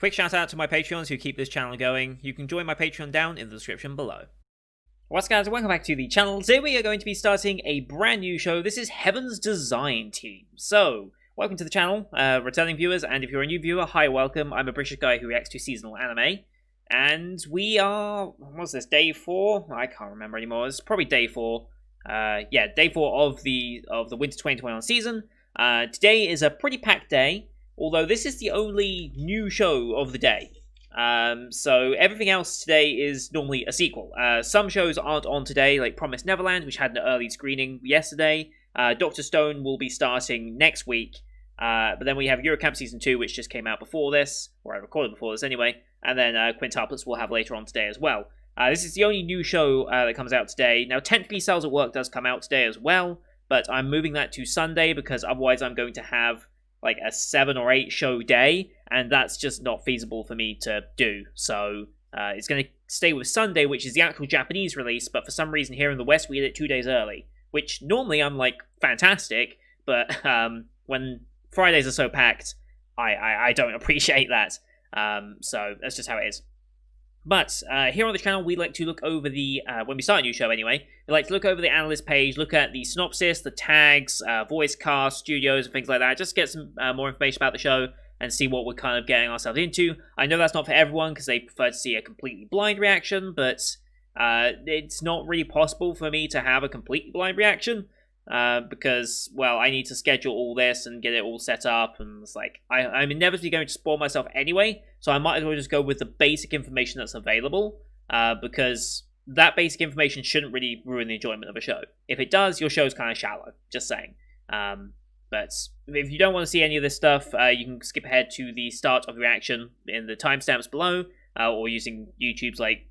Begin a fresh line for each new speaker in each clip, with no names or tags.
Quick shout out to my Patreons who keep this channel going. You can join my Patreon down in the description below. What's guys, welcome back to the channel. Today we are going to be starting a brand new show. This is Heaven's Design Team. So, welcome to the channel, returning viewers, and if you're a new viewer, hi, welcome. I'm a British guy who reacts to seasonal anime. And we are, what's this, day 4? I can't remember anymore. It's probably day 4. Yeah, day 4 of the Winter 2021 season. Today is a pretty packed day, although this is the only new show of the day. So everything else today is normally a sequel. Some shows aren't on today, like Promised Neverland, which had an early screening yesterday. Dr. Stone will be starting next week. But then we have Eurocamp Season 2, which just came out before this, or I recorded before this anyway. And then Quintuplets we'll have later on today as well. This is the only new show that comes out today. Now, technically, Cells at Work does come out today as well, but I'm moving that to Sunday because otherwise I'm going to have like a 7 or 8 show day, and that's just not feasible for me to do. So it's going to stay with Sunday, which is the actual Japanese release, but for some reason here in the West we get it 2 days early, which normally I'm like, fantastic, but when Fridays are so packed, I don't appreciate that. So that's just how it is. But here on the channel, we like to look over the, when we start a new show anyway, we like to look over the analyst page, look at the synopsis, the tags, voice cast, studios, and things like that, just get some more information about the show and see what we're kind of getting ourselves into. I know that's not for everyone because they prefer to see a completely blind reaction, but it's not really possible for me to have a completely blind reaction. Because, well, I need to schedule all this and get it all set up, and it's like, I'm inevitably going to spoil myself anyway, so I might as well just go with the basic information that's available, because that basic information shouldn't really ruin the enjoyment of a show. If it does, your show's kind of shallow, just saying. But if you don't want to see any of this stuff, you can skip ahead to the start of the reaction in the timestamps below, or using YouTube's like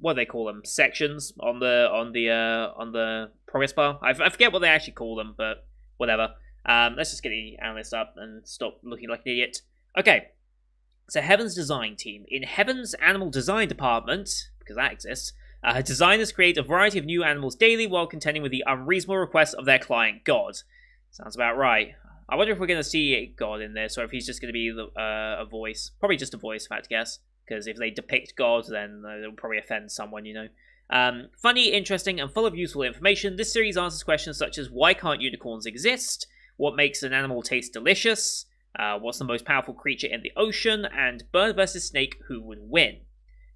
what do they call them, sections on the progress bar. I forget what they actually call them, but whatever. Let's just get the analyst up and stop looking like an idiot. Okay, so Heaven's Design Team. In Heaven's Animal Design Department, because that exists, designers create a variety of new animals daily while contending with the unreasonable requests of their client God. Sounds about right. I wonder if we're going to see God in this, or if he's just going to be a voice. Probably just a voice, if I had to guess. Because if they depict God, then it'll probably offend someone, you know. Funny, interesting, and full of useful information, this series answers questions such as why can't unicorns exist? What makes an animal taste delicious? What's the most powerful creature in the ocean? And bird versus snake, who would win?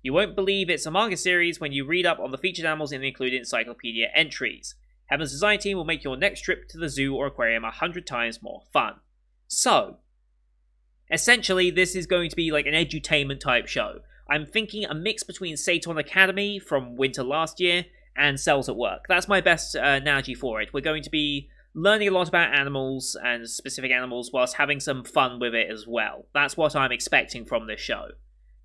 You won't believe it's a manga series when you read up on the featured animals in the included encyclopedia entries. Heaven's Design Team will make your next trip to the zoo or aquarium 100 times more fun. So, essentially, this is going to be like an edutainment type show. I'm thinking a mix between Seiton Academy from winter last year and Cells at Work. That's my best analogy for it. We're going to be learning a lot about animals and specific animals whilst having some fun with it as well. That's what I'm expecting from this show.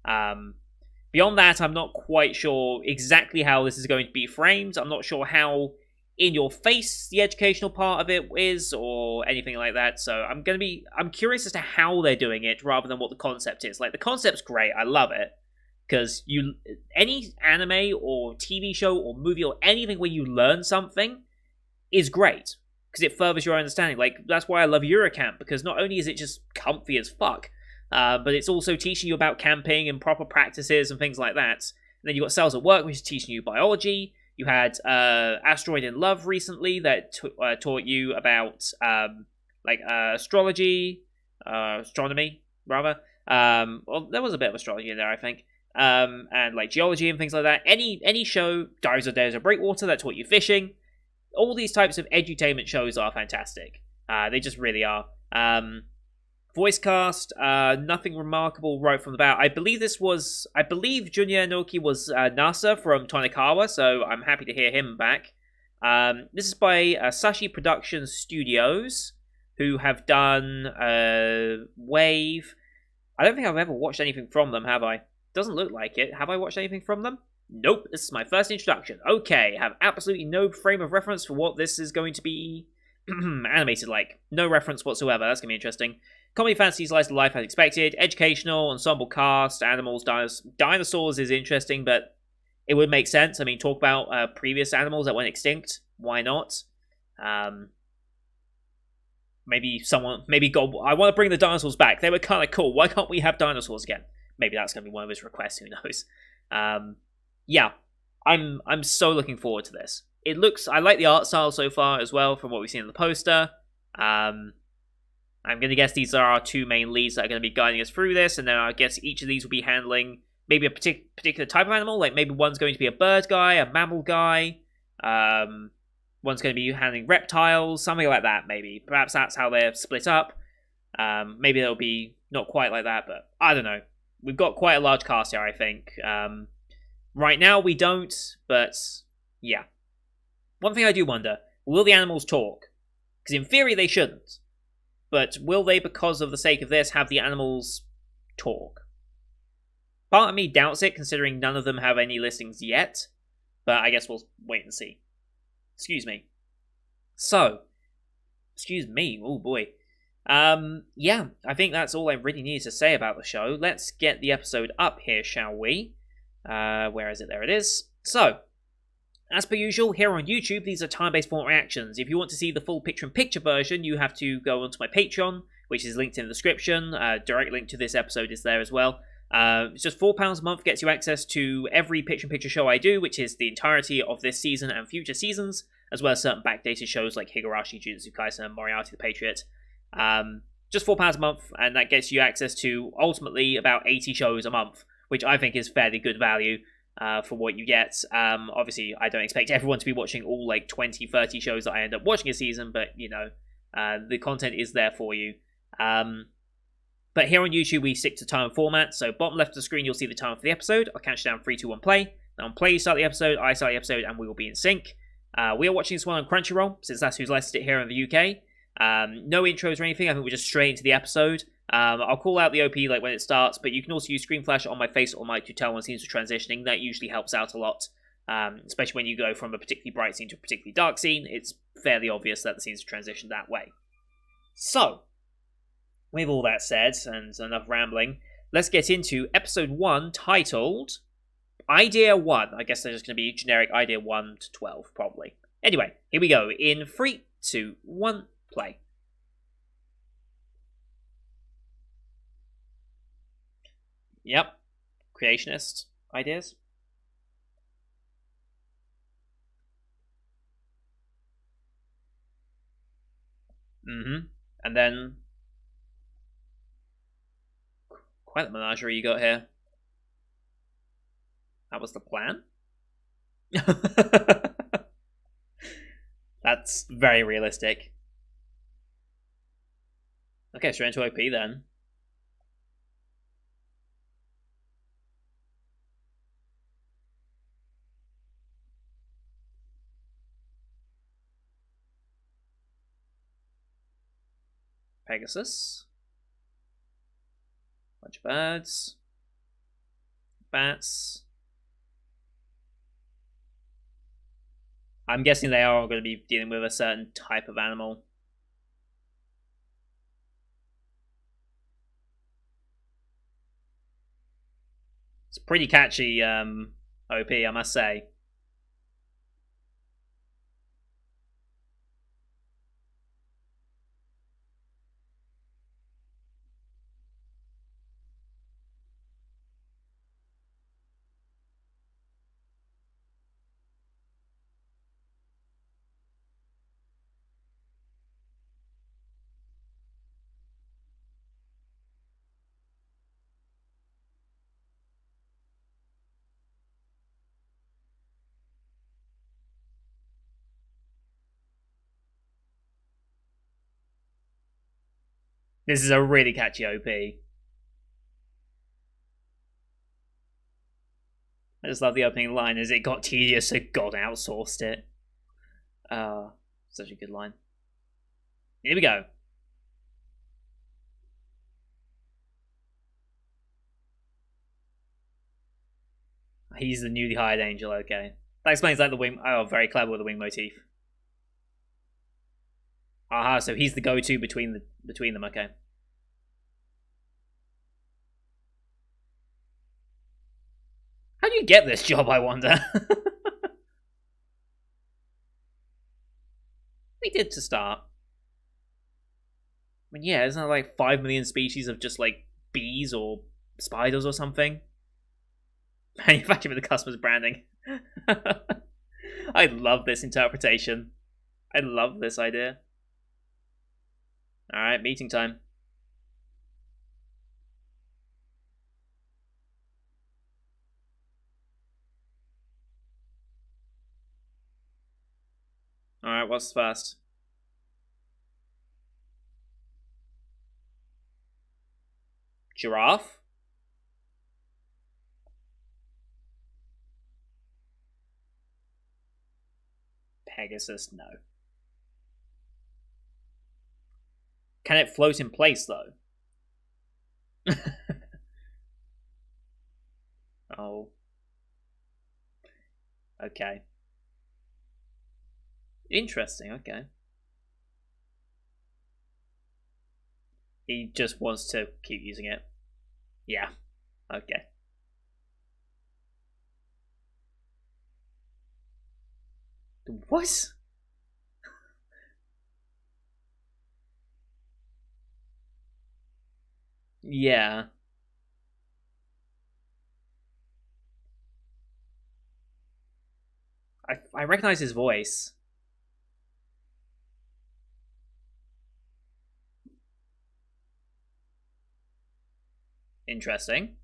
Beyond that, I'm not quite sure exactly how this is going to be framed. I'm not sure how in your face the educational part of it is, or anything like that, so I'm curious as to how they're doing it rather than what the concept is. Like, the concept's great, I love it, because any anime or TV show or movie or anything where you learn something is great, because it furthers your understanding. Like, that's why I love Eurocamp, because not only is it just comfy as fuck, but it's also teaching you about camping and proper practices and things like that. And then you've got Cells at Work, which is teaching you biology. You had Asteroid in Love recently that taught you about astrology, astronomy rather. Well, there was a bit of astrology in there, I think, and like geology and things like that. Any show, Diaries of Days of Breakwater, that taught you fishing. All these types of edutainment shows are fantastic. They just really are. Voice cast, nothing remarkable right from the bat. I believe Junya Inoki was Nasa from Tonikawa, so I'm happy to hear him back. This is by Sashi Productions Studios, who have done Wave. I don't think I've ever watched anything from them, have I? Doesn't look like it. Have I watched anything from them? Nope, this is my first introduction. Okay, have absolutely no frame of reference for what this is going to be animated like. No reference whatsoever. That's going to be interesting. Comedy, fantasy, slice of life as expected. Educational, ensemble cast, animals, dinosaurs is interesting, but it would make sense. I mean, talk about previous animals that went extinct. Why not? maybe God, I want to bring the dinosaurs back. They were kind of cool. Why can't we have dinosaurs again? Maybe that's going to be one of his requests. Who knows? Yeah, I'm so looking forward to this. I like the art style so far as well from what we've seen in the poster. I'm going to guess these are our two main leads that are going to be guiding us through this, and then I guess each of these will be handling maybe a particular type of animal. Like maybe one's going to be a bird guy, a mammal guy. One's going to be handling reptiles, something like that. Maybe perhaps that's how they're split up. Maybe they'll be not quite like that, but I don't know. We've got quite a large cast here, I think. Right now we don't, but yeah. One thing I do wonder, will the animals talk? Because in theory they shouldn't. But will they, because of the sake of this, have the animals talk? Part of me doubts it, considering none of them have any listings yet. But I guess we'll wait and see. Excuse me. Excuse me, oh boy. Yeah, I think that's all I really need to say about the show. Let's get the episode up here, shall we? Where is it? There it is. So, as per usual, here on YouTube, these are time-based format reactions. If you want to see the full picture-in-picture version, you have to go onto my Patreon, which is linked in the description. Direct link to this episode is there as well. It's just £4 a month, gets you access to every picture-in-picture show I do, which is the entirety of this season and future seasons, as well as certain backdated shows like Higurashi, Jujutsu Kaisen, and Moriarty the Patriot. Just £4 a month, and that gets you access to, ultimately, about 80 shows a month, which I think is fairly good value. For what you get. Obviously, I don't expect everyone to be watching all like 20, 30 shows that I end up watching a season, but you know, the content is there for you. But here on YouTube, we stick to time format. So bottom left of the screen, you'll see the time for the episode. I'll count you down 3, 2, 1, play. Now on play, you start the episode, I start the episode, and we will be in sync. We are watching this one on Crunchyroll, since that's who's licensed it here in the UK. No intros or anything, I think we're just straight into the episode. I'll call out the OP like when it starts, but you can also use screen flash on my face or mic to tell when scenes are transitioning. That usually helps out a lot, especially when you go from a particularly bright scene to a particularly dark scene. It's fairly obvious that the scenes are transitioned that way. So, with all that said, and enough rambling, let's get into episode 1, titled Idea 1. I guess they're just going to be generic Idea 1 to 12, probably. Anyway, here we go. In 3, 2, 1, play. Yep. Creationist ideas. And then quite the menagerie you got here. That was the plan? That's very realistic. Okay, straight into OP then. Pegasus. Bunch of birds. Bats. I'm guessing they are going to be dealing with a certain type of animal. It's pretty catchy OP, I must say. This is a really catchy OP. I just love the opening line, as it got tedious, so God outsourced it. Such a good line. Here we go. He's the newly hired angel, okay. That explains like the wing. Oh, very clever with the wing motif. Aha, so he's the go-to between them, okay. How do you get this job, I wonder? We did to start. mean, yeah, isn't there like 5 million species of just like bees or spiders or something? Manufactured with the customer's branding. I love this interpretation. I love this idea. Alright, meeting time. Alright, what's first? Giraffe? Pegasus, no. Can it float in place, though? Oh. Okay. Interesting, okay. He just wants to keep using it. Yeah. Okay. What? Yeah. I recognize his voice. Interesting.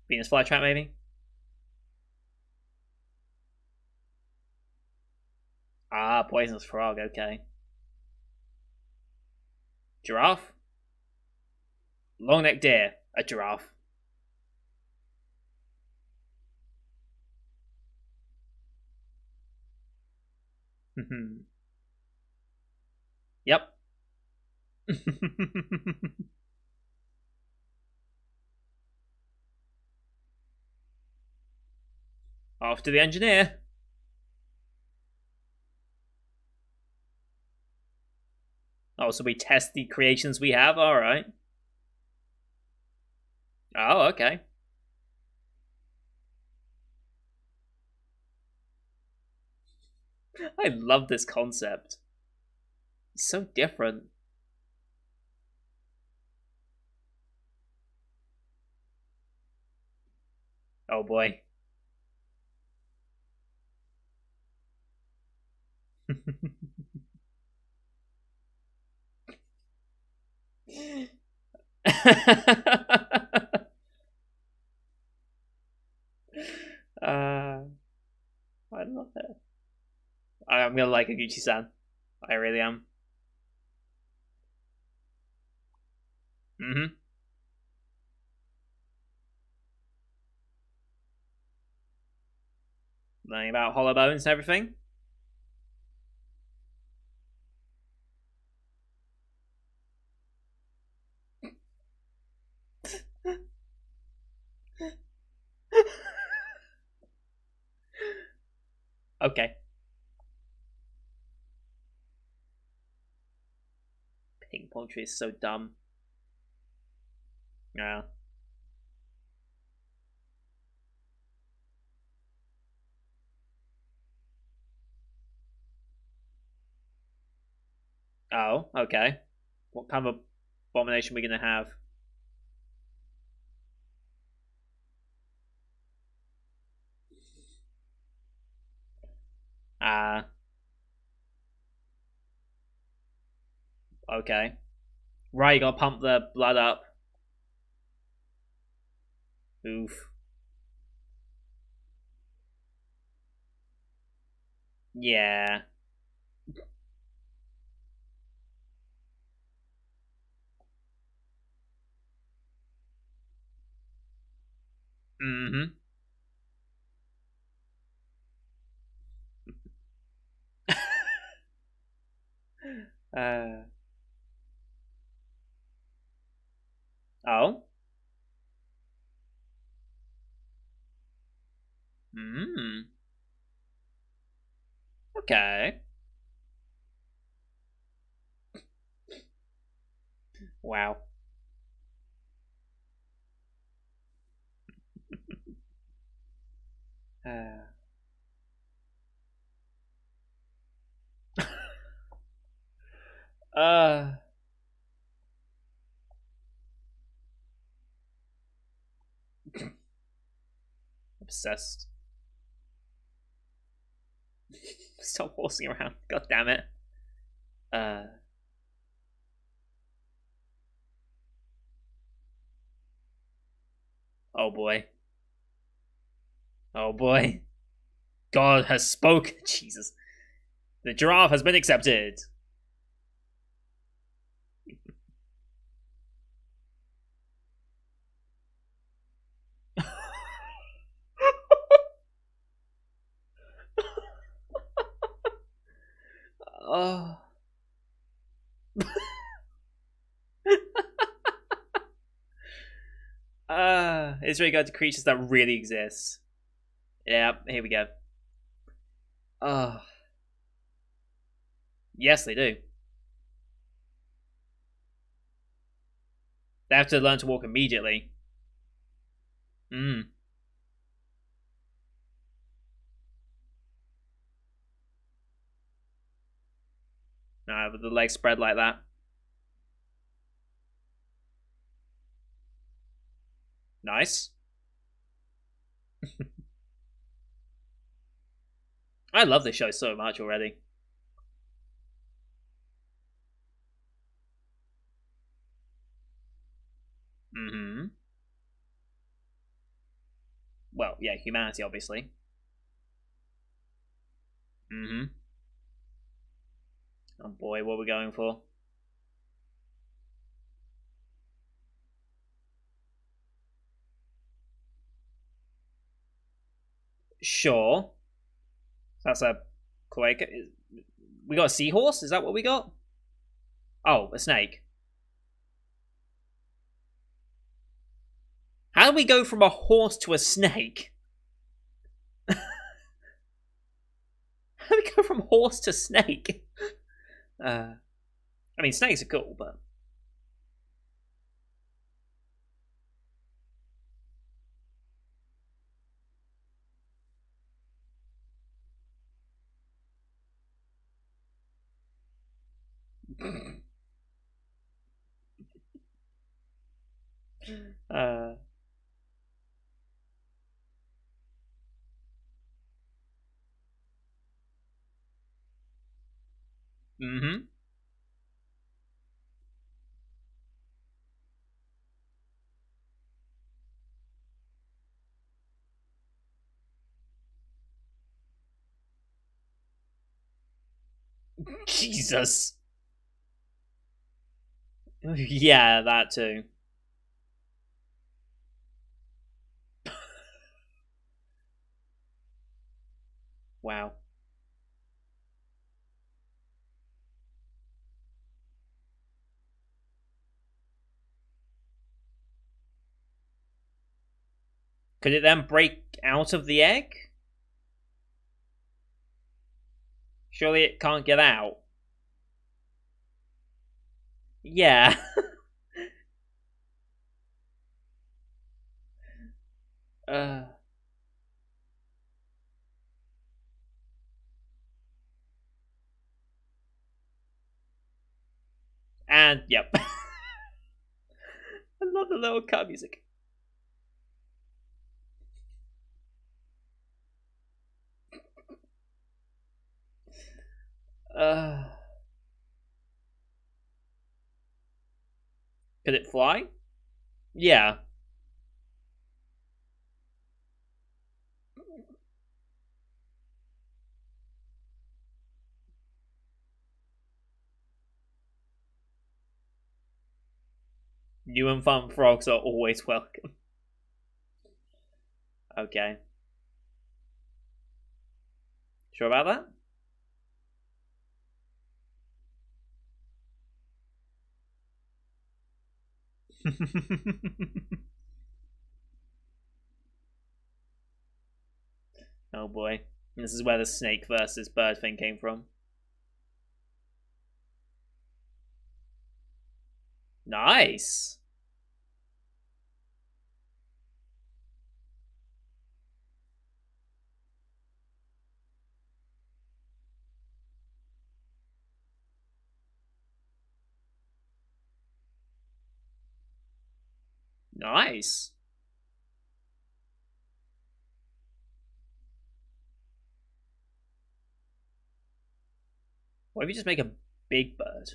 Venus flytrap, maybe? Poisonous frog, okay. Giraffe? Long necked deer. A giraffe. Yep. Off to the engineer. Oh, so we test the creations we have? Alright. Oh, okay. I love this concept. It's so different. Oh boy. I love it. I'm gonna like Aguchi-san. I really am. Mm-hmm. Learning about hollow bones and everything. Okay. Pink palm tree is so dumb. Yeah. Oh, okay. What kind of abomination are we gonna have? Ah, okay. Right, you gotta pump the blood up. Oof. Yeah. Mm-hmm. uh. Oh. Hmm. Okay. Wow. Uh, uh, obsessed. Stop horsing around. God damn it. Uh, oh boy. Oh boy. God has spoken. Jesus. The giraffe has been accepted. Oh. It's really good to creatures that really exist. Yeah, here we go. Oh. Yes, they do. They have to learn to walk immediately. Hmm. With the legs spread like that. Nice. I love this show so much already. Mm-hmm. Well, yeah, humanity, obviously. Mm-hmm. Oh boy, what are we going for? Sure. That's a quake. We got a seahorse? Is that what we got? Oh, a snake. How do we go from a horse to a snake? How do we go from horse to snake? I mean, snakes are cool, but uh, mm-hmm. Jesus. Yeah, that too. Wow. Could it then break out of the egg? Surely it can't get out. Yeah. uh, and yep. I love the little cut music. Uh, could it fly? Yeah. New and fun frogs are always welcome. Okay. Sure about that? Oh boy. This is where the snake versus bird thing came from. Nice. Nice. What if you just make a big bird?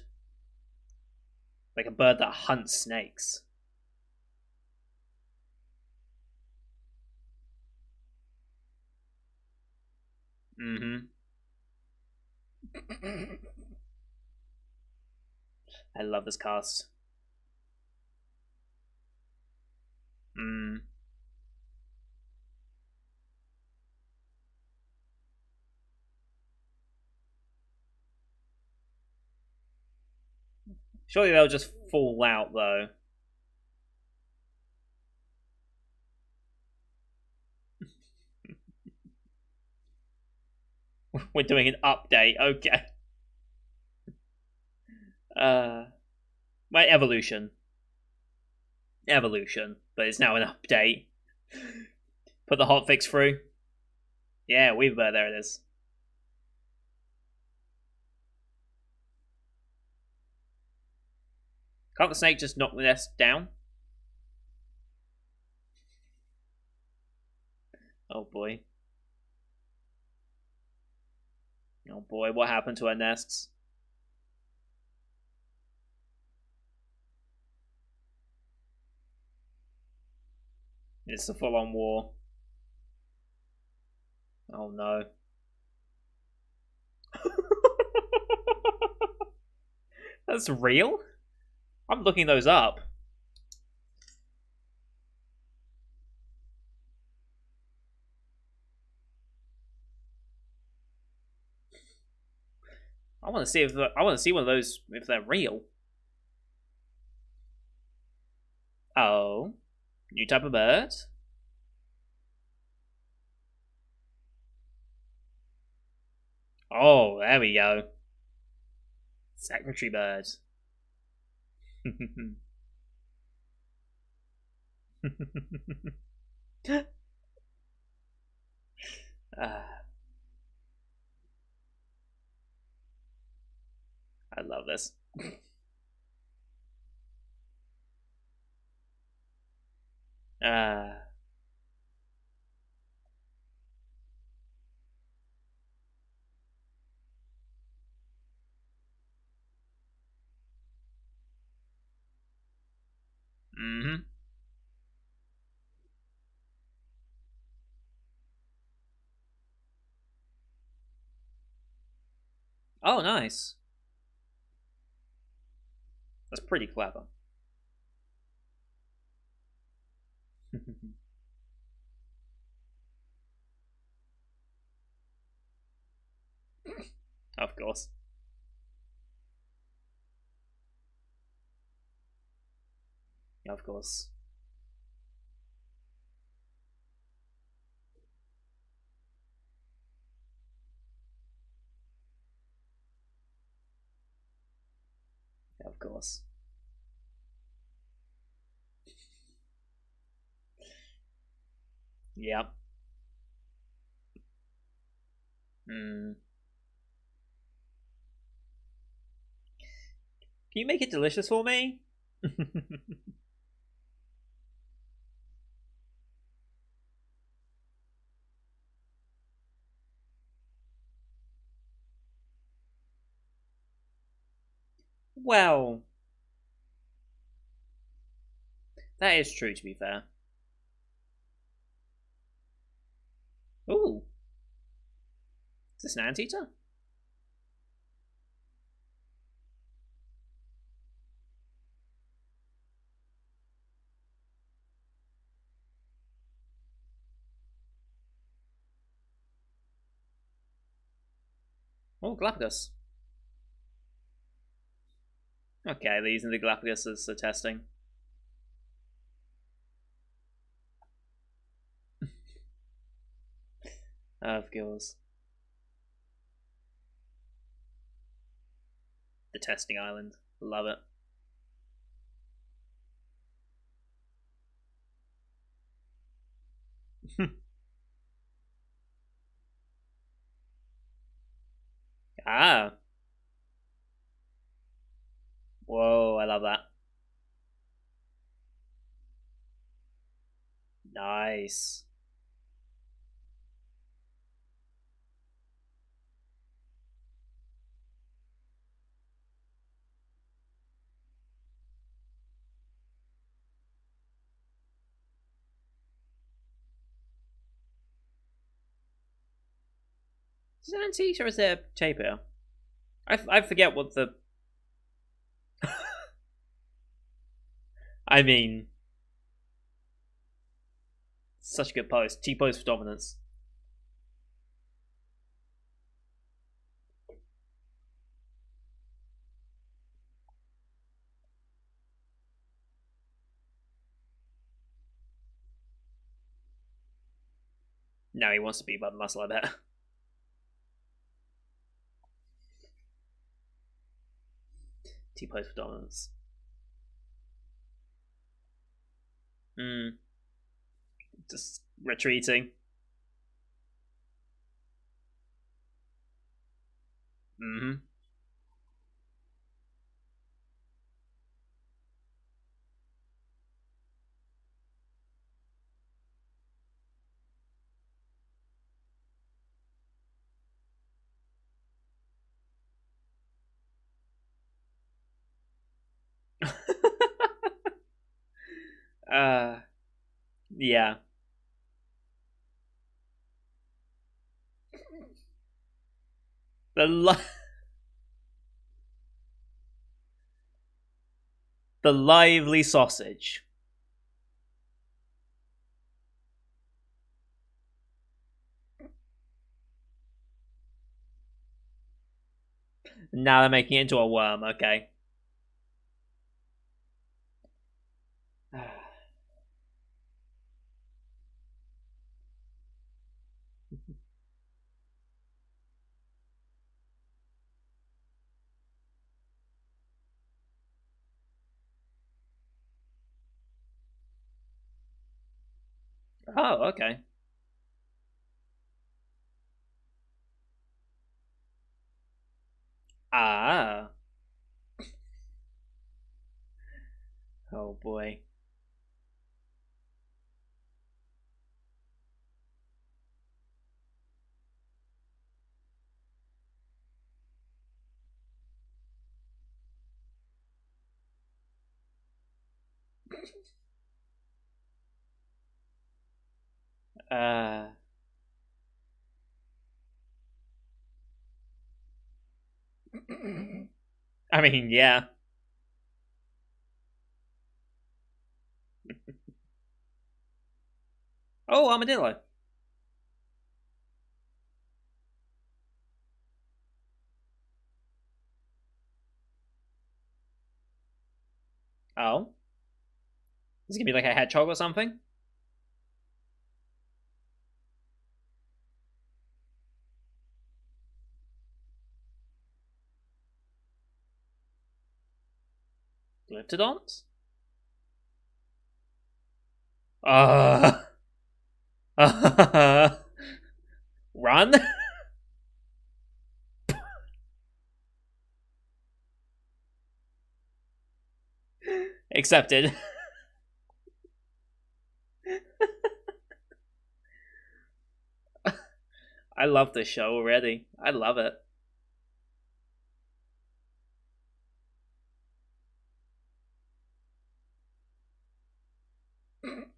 Like a bird that hunts snakes. Mm-hmm. I love this cast. Mm. Surely they'll just fall out though. We're doing an update. Okay. My evolution. Evolution. But it's now an update. Put the hotfix through. Yeah, Weaver, there it is. Can't the snake just knock the nest down? Oh boy. Oh boy, what happened to our nests? It's a full-on war. Oh no. That's real? I'm looking those up. I want to see one of those if they're real. Oh, new type of bird. Oh, there we go. Secretary bird. Ah, I love this. Ah, mm-hmm. Oh, nice. That's pretty clever. Of course. Of course. Of course. Yep. Mm. Can you make it delicious for me? Well, that is true, to be fair. Ooh, is this an anteater? Oh, Galapagos. Okay, they're using the Galapagos as the testing. Of course. The testing island. Love it. Ah. Whoa, I love that. Nice. Is it antique or is it a taper? I forget what the. I mean, such a good pose. T pose for dominance. Now he wants to be by the muscle, I bet. T pose for dominance. Just retreating. Mm-hmm. uh, yeah. The the lively sausage. Now they're making it into a worm. Okay. Oh, okay. Ah. Oh boy. Uh. I mean, yeah. Oh, armadillo. Oh, is it gonna be like a hedgehog or something? Glyptodons? Uh. Run. Accepted. I love this show already. I love it.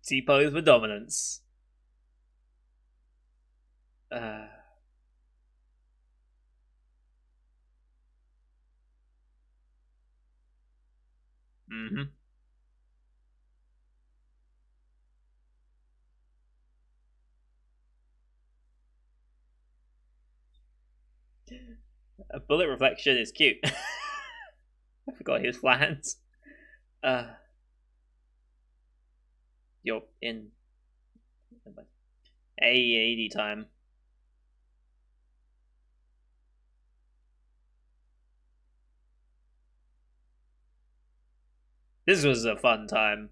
T pose for dominance. Uh, mm-hmm. A bullet reflection is cute. I forgot he was flat hands. You're in AED time. This was a fun time.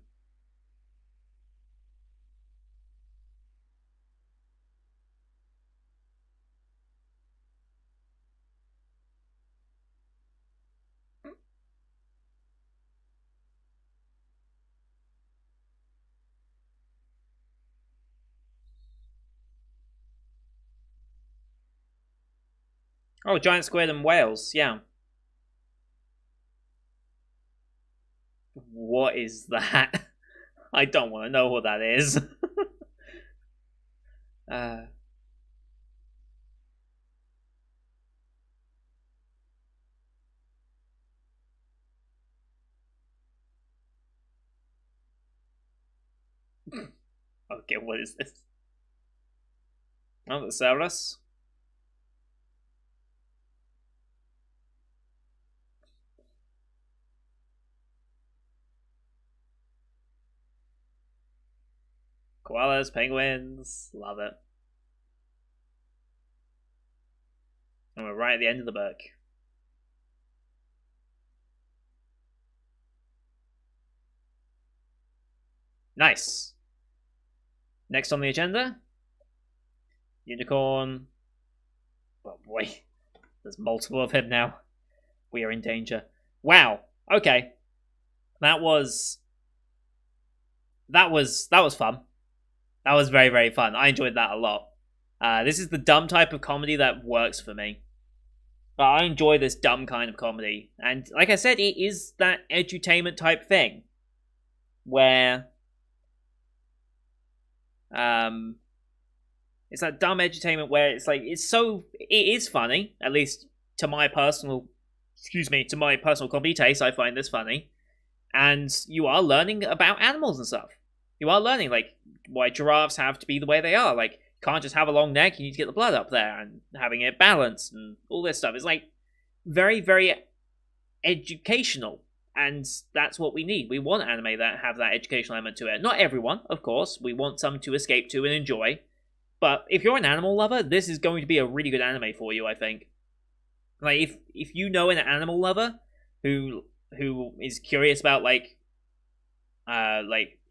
Oh, giant squid and whales, yeah. What is that? I don't want to know what that is. uh, okay, what is this? Oh, the Cerberus. Koalas, penguins, love it. And we're right at the end of the book. Nice. Next on the agenda, unicorn. Oh boy, there's multiple of him now. We are in danger. Wow. Okay, that was fun. That was very, very fun. I enjoyed that a lot. This is the dumb type of comedy that works for me. But I enjoy this dumb kind of comedy. And like I said, it is that edutainment type thing. Where it's that dumb edutainment where it's like it is funny, at least to my personal comedy taste, I find this funny. And you are learning about animals and stuff. You are learning like why giraffes have to be the way they are. Like, can't just have a long neck, you need to get the blood up there and having it balanced and all this stuff. It's like very, very educational. And that's what we need. We want anime that have that educational element to it. Not everyone, of course. We want some to escape to and enjoy. But if you're an animal lover, this is going to be a really good anime for you, I think. Like, if you know an animal lover who is curious about like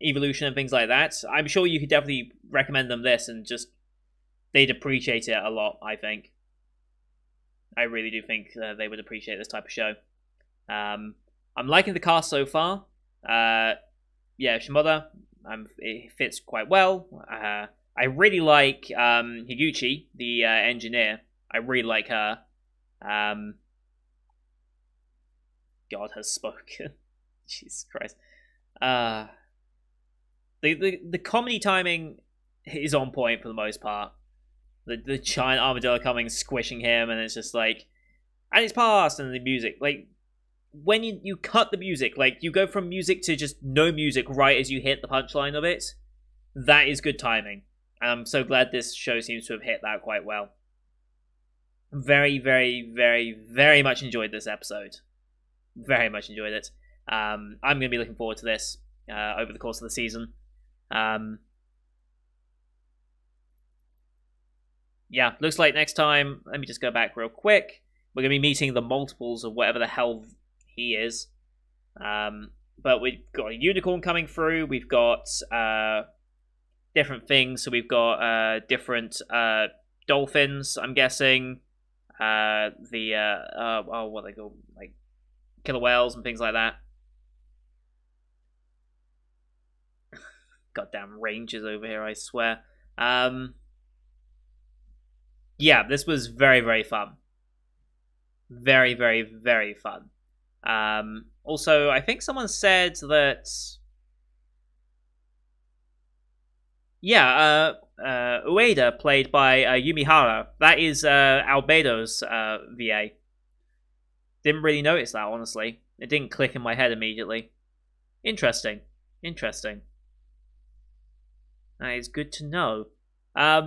evolution and things like that, I'm sure you could definitely recommend them this, and just they'd appreciate it a lot. I think. I really do think they would appreciate this type of show. I'm liking the cast so far. Yeah, Shimoda, it fits quite well. I really like Higuchi, the engineer. I really like her. God has spoken. Jesus Christ. The comedy timing is on point for the most part. The giant armadillo coming, squishing him, and it's just like, and it's past, and the music, like, when you cut the music, like, you go from music to just no music right as you hit the punchline of it, that is good timing. And I'm so glad this show seems to have hit that quite well. Very, very, very, very much enjoyed this episode. Very much enjoyed it. I'm going to be looking forward to this over the course of the season. Yeah, looks like next time, let me just go back real quick. We're going to be meeting the multiples of whatever the hell he is. But we've got a unicorn coming through. We've got different things. So we've got different dolphins, I'm guessing. What they call, like, killer whales and things like that. Goddamn rangers over here, I swear. Yeah, this was very, very fun. Very, very, very fun. Also, I think someone said that... Yeah, Ueda, played by Yumihara. That is Albedo's VA. Didn't really notice that, honestly. It didn't click in my head immediately. Interesting. Interesting. That is good to know.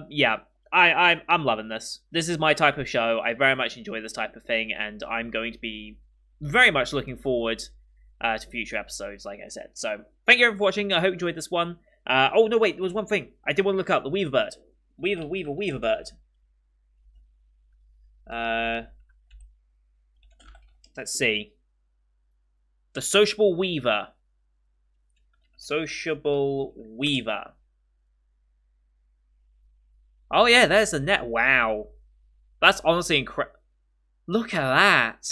Yeah, I'm loving this. This is my type of show. I very much enjoy this type of thing, and I'm going to be very much looking forward to future episodes, like I said. So, thank you everyone for watching. I hope you enjoyed this one. Oh, no, wait, there was one thing. I did want to look up. The Weaver Bird. Weaver Bird. Let's see. The Sociable Weaver. Sociable Weaver. Oh, yeah, there's the net. Wow. That's honestly incredible. Look at that.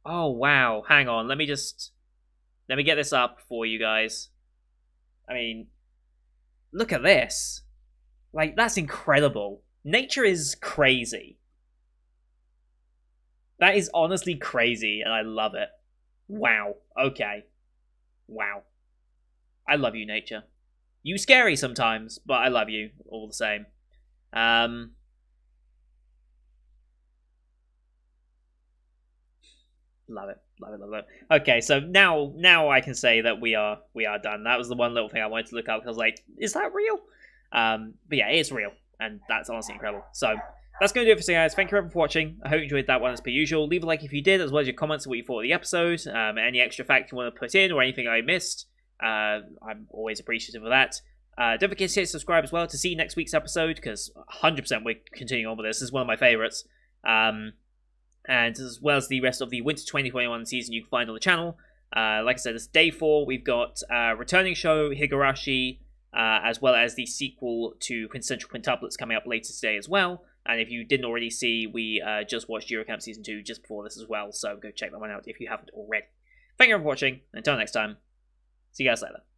Oh, wow. Hang on. Let me get this up for you guys. I mean, look at this. Like, that's incredible. Nature is crazy. That is honestly crazy, and I love it. Wow. Okay. Wow. I love you, nature. You scary sometimes, but I love you all the same. Love it, love it, love it. Okay, so now I can say that we are done. That was the one little thing I wanted to look up because I was like, is that real? But yeah, it's real, and that's honestly incredible. So that's going to do it for today, guys. Thank you everyone for watching. I hope you enjoyed that one as per usual. Leave a like if you did, as well as your comments on what you thought of the episode, any extra facts you want to put in, or anything I missed. I'm always appreciative of that. Don't forget to hit subscribe as well to see next week's episode, because 100% we're continuing on with this. This is one of my favourites. And as well as the rest of the Winter 2021 season you can find on the channel. Like I said, it's day 4. We've got returning show Higurashi, as well as the sequel to Quintessential Quintuplets coming up later today as well. And if you didn't already see, we just watched Eurocamp Season 2 just before this as well, so go check that one out if you haven't already. Thank you for watching. Until next time, see you guys later.